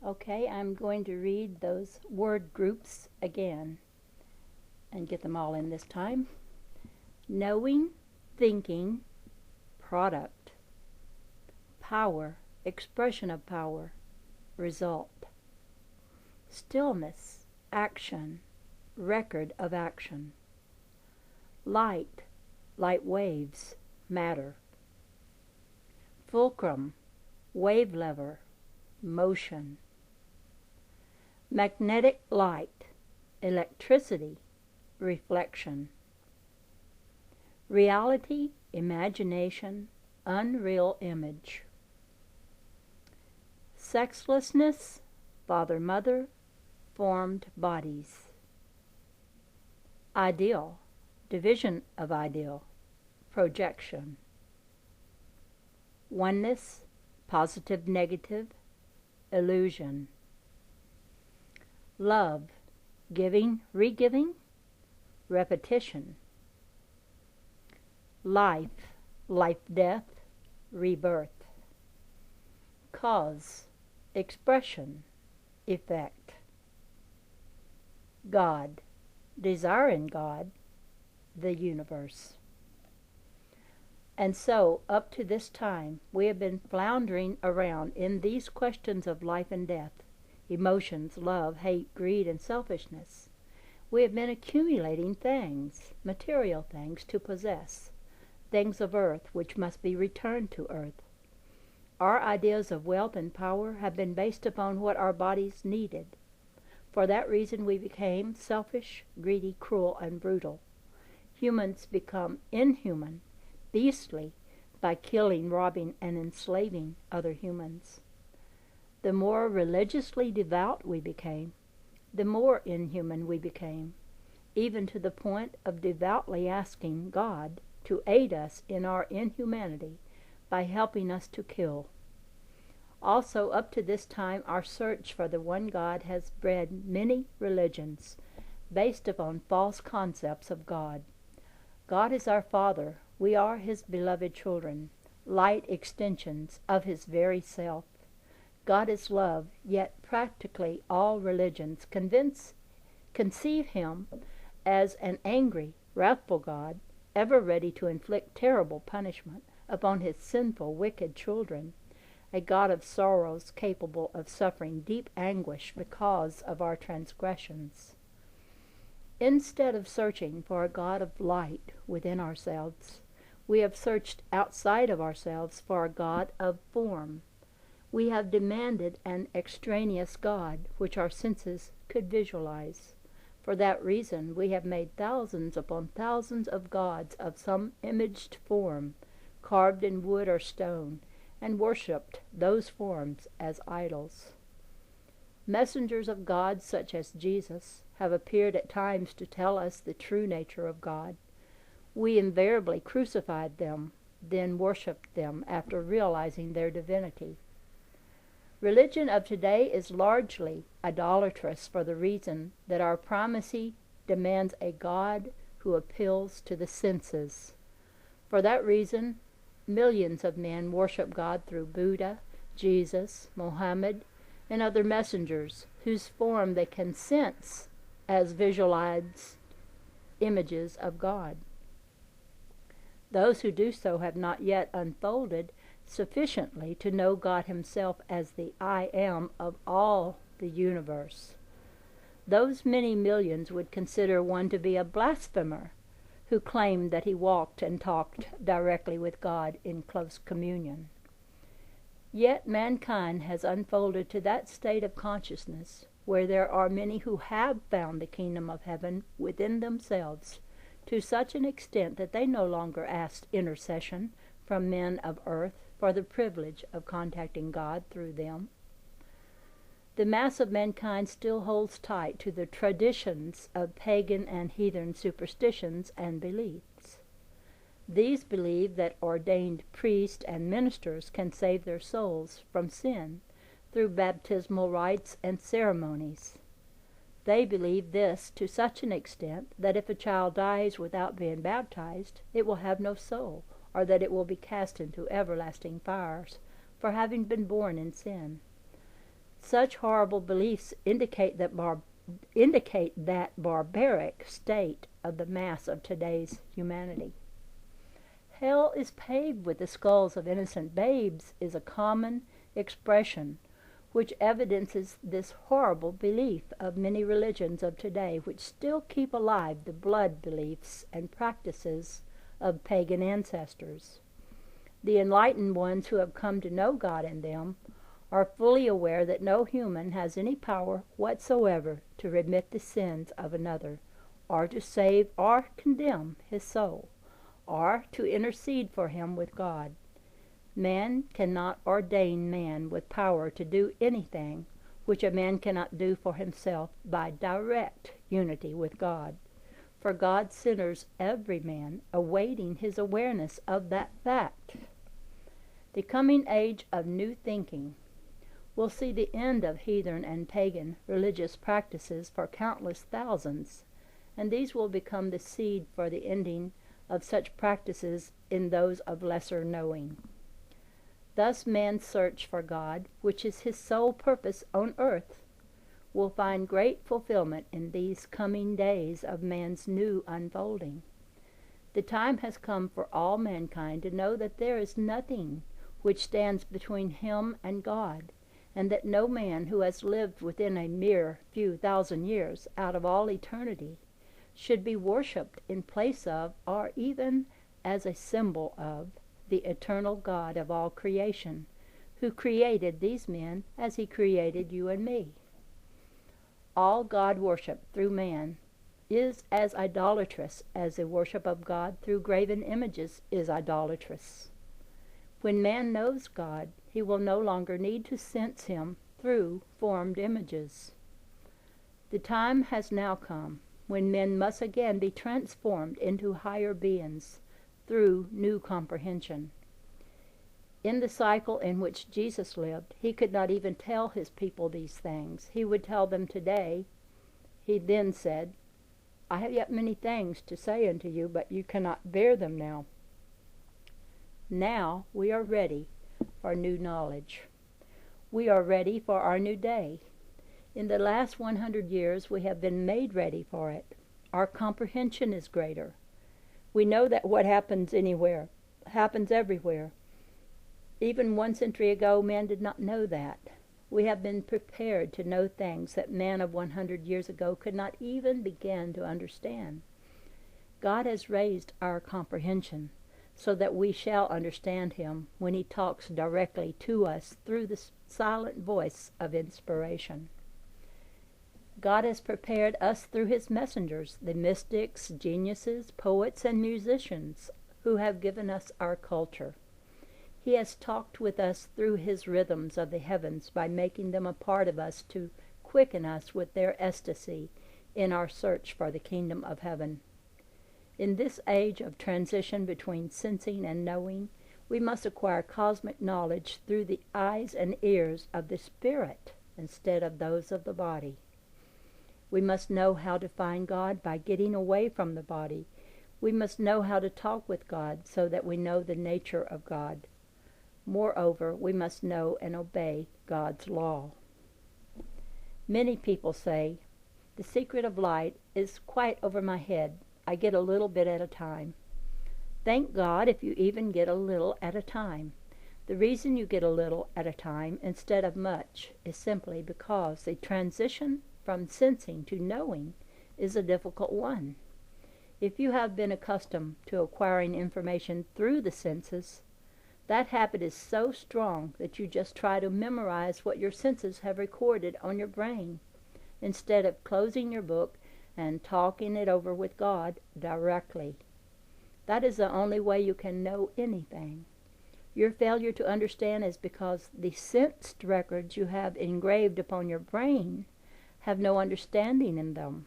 Okay, I'm going to read those word groups again and get them all in this time. Knowing, thinking, product, power, expression of power, result, stillness, action, record of action, light, light waves, matter, fulcrum, wave lever, motion, magnetic light, electricity, reflection, reality, imagination, unreal image, sexlessness, father-mother, formed bodies, ideal, division of ideal, projection, oneness, positive negative, illusion, love, giving, re-giving, repetition, life, life-death, rebirth, cause, expression, effect, God, desire in God, the universe. And so, up to this time, we have been floundering around in these questions of life and death, emotions, love, hate, greed, and selfishness. We have been accumulating things, material things, to possess, things of earth which must be returned to earth. Our ideas of wealth and power have been based upon what our bodies needed. For that reason we became selfish, greedy, cruel, and brutal. Humans become inhuman, beastly, by killing, robbing, and enslaving other humans. The more religiously devout we became, the more inhuman we became, even to the point of devoutly asking God to aid us in our inhumanity by helping us to kill. Also, up to this time, our search for the one God has bred many religions based upon false concepts of God. God is our Father. We are His beloved children, light extensions of His very self. God is love, yet practically all religions conceive Him as an angry, wrathful God, ever ready to inflict terrible punishment upon His sinful, wicked children, a God of sorrows capable of suffering deep anguish because of our transgressions. Instead of searching for a God of light within ourselves, we have searched outside of ourselves for a God of form. We have demanded an extraneous God which our senses could visualize. For that reason we have made thousands upon thousands of gods of some imaged form, carved in wood or stone, and worshipped those forms as idols. Messengers of God such as Jesus have appeared at times to tell us the true nature of God. We invariably crucified them, then worshipped them after realizing their divinity. Religion of today is largely idolatrous for the reason that our primacy demands a God who appeals to the senses. For that reason, millions of men worship God through Buddha, Jesus, Mohammed, and other messengers whose form they can sense as visualized images of God. Those who do so have not yet unfolded sufficiently to know God Himself as the I Am of all the universe. Those many millions would consider one to be a blasphemer who claimed that he walked and talked directly with God in close communion. Yet mankind has unfolded to that state of consciousness where there are many who have found the kingdom of heaven within themselves to such an extent that they no longer ask intercession from men of earth for the privilege of contacting God through them. The mass of mankind still holds tight to the traditions of pagan and heathen superstitions and beliefs. These believe that ordained priests and ministers can save their souls from sin through baptismal rites and ceremonies. They believe this to such an extent that if a child dies without being baptized, it will have no soul, or that it will be cast into everlasting fires for having been born in sin. Such horrible beliefs indicate that barbaric state of the mass of today's humanity. Hell is paved with the skulls of innocent babes is a common expression which evidences this horrible belief of many religions of today, which still keep alive the blood beliefs and practices of pagan ancestors. The enlightened ones who have come to know God in them are fully aware that no human has any power whatsoever to remit the sins of another, or to save or condemn his soul, or to intercede for him with God. Man cannot ordain man with power to do anything which a man cannot do for himself by direct unity with God. For God centers every man, awaiting his awareness of that fact. The coming age of new thinking will see the end of heathen and pagan religious practices for countless thousands, and these will become the seed for the ending of such practices in those of lesser knowing. Thus man's search for God, which is his sole purpose on earth, will find great fulfillment in these coming days of man's new unfolding. The time has come for all mankind to know that there is nothing which stands between him and God, and that no man who has lived within a mere few thousand years out of all eternity should be worshipped in place of, or even as a symbol of, the eternal God of all creation, who created these men as he created you and me. All God worship through man is as idolatrous as the worship of God through graven images is idolatrous. When man knows God, he will no longer need to sense him through formed images. The time has now come when men must again be transformed into higher beings through new comprehension. In the cycle in which Jesus lived, he could not even tell his people these things. He would tell them today. He then said, I have yet many things to say unto you, but you cannot bear them now. Now we are ready for new knowledge. We are ready for our new day. In the last 100 years we have been made ready for it. Our comprehension is greater. We know that what happens anywhere happens everywhere. Even 1 century ago, man did not know that. We have been prepared to know things that man of 100 years ago could not even begin to understand. God has raised our comprehension so that we shall understand him when he talks directly to us through the silent voice of inspiration. God has prepared us through his messengers, the mystics, geniuses, poets, and musicians who have given us our culture. He has talked with us through his rhythms of the heavens by making them a part of us to quicken us with their ecstasy in our search for the kingdom of heaven. In this age of transition between sensing and knowing, we must acquire cosmic knowledge through the eyes and ears of the spirit instead of those of the body. We must know how to find God by getting away from the body. We must know how to talk with God so that we know the nature of God. Moreover, we must know and obey God's law. Many people say, the secret of light is quite over my head. I get a little bit at a time. Thank God if you even get a little at a time. The reason you get a little at a time instead of much is simply because the transition from sensing to knowing is a difficult one. If you have been accustomed to acquiring information through the senses, that habit is so strong that you just try to memorize what your senses have recorded on your brain, instead of closing your book and talking it over with God directly. That is the only way you can know anything. Your failure to understand is because the sensed records you have engraved upon your brain have no understanding in them.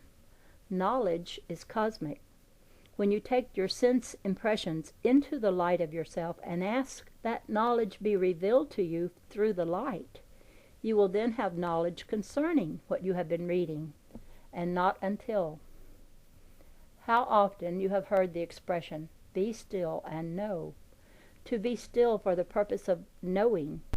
Knowledge is cosmic. When you take your sense impressions into the light of yourself and ask that knowledge be revealed to you through the light, you will then have knowledge concerning what you have been reading, and not until. How often you have heard the expression, be still and know. To be still for the purpose of knowing